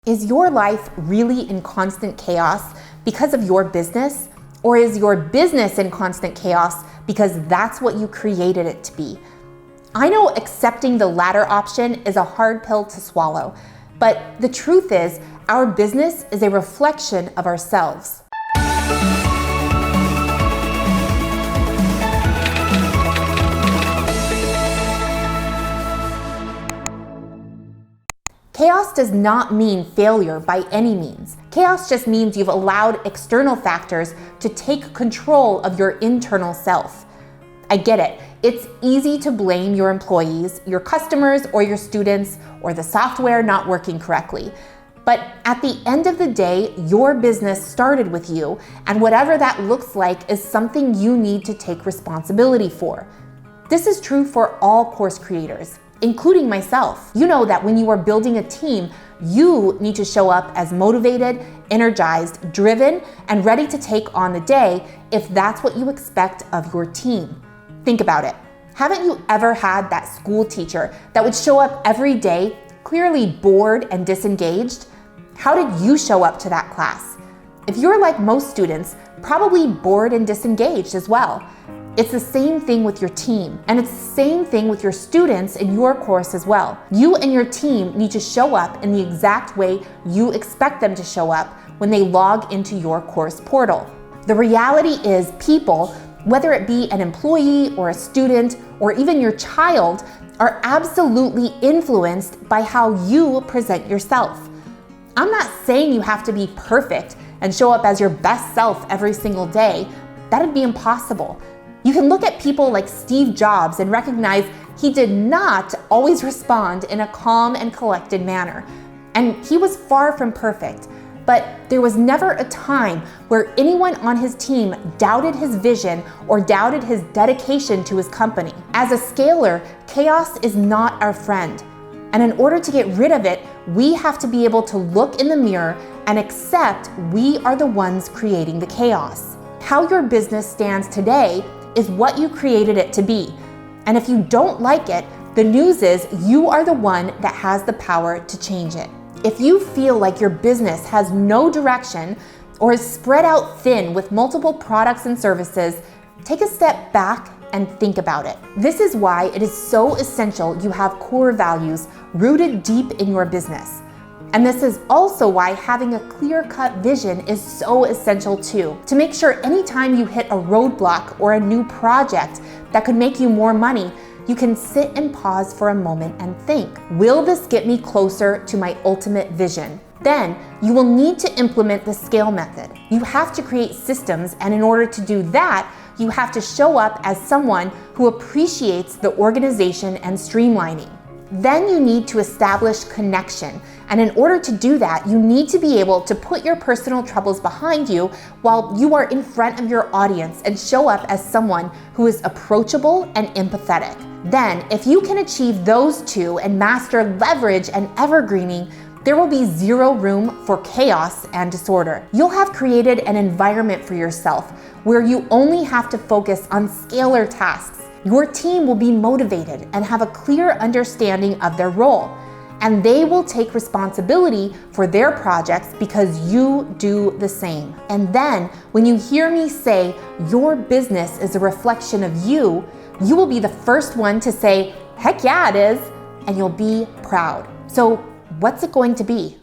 Is your life really in constant chaos because of your business? Or is your business in constant chaos because that's what you created it to be? I know accepting the latter option is a hard pill to swallow, but the truth is, our business is a reflection of ourselves. Chaos does not mean failure by any means. Chaos just means you've allowed external factors to take control of your internal self. I get it. It's easy to blame your employees, your customers, or your students, or the software not working correctly. But at the end of the day, your business started with you, and whatever that looks like is something you need to take responsibility for. This is true for all course creators, including myself. You know that when you are building a team, you need to show up as motivated, energized, driven, and ready to take on the day if that's what you expect of your team. Think about it. Haven't you ever had that school teacher that would show up every day, clearly bored and disengaged? How did you show up to that class? If you're like most students, probably bored and disengaged as well. It's the same thing with your team, and it's the same thing with your students in your course as well. You and your team need to show up in the exact way you expect them to show up when they log into your course portal. The reality is people, whether it be an employee or a student or even your child, are absolutely influenced by how you present yourself. I'm not saying you have to be perfect and show up as your best self every single day. That'd be impossible. You can look at people like Steve Jobs and recognize he did not always respond in a calm and collected manner. And he was far from perfect, but there was never a time where anyone on his team doubted his vision or doubted his dedication to his company. As a scaler, chaos is not our friend. And in order to get rid of it, we have to be able to look in the mirror and accept we are the ones creating the chaos. How your business stands today is what you created it to be. And if you don't like it, the news is you are the one that has the power to change it. If you feel like your business has no direction or is spread out thin with multiple products and services, take a step back and think about it. This is why it is so essential you have core values rooted deep in your business. And this is also why having a clear-cut vision is so essential too, to make sure anytime you hit a roadblock or a new project that could make you more money, you can sit and pause for a moment and think, will this get me closer to my ultimate vision? Then you will need to implement the scale method. You have to create systems, and in order to do that, you have to show up as someone who appreciates the organization and streamlining. Then you need to establish connection. And in order to do that, you need to be able to put your personal troubles behind you while you are in front of your audience and show up as someone who is approachable and empathetic. Then, if you can achieve those two and master leverage and evergreening, there will be zero room for chaos and disorder. You'll have created an environment for yourself where you only have to focus on scalar tasks. Your team will be motivated and have a clear understanding of their role, and they will take responsibility for their projects because you do the same. And then, when you hear me say your business is a reflection of you, you will be the first one to say, heck yeah, it is, and you'll be proud. So, what's it going to be?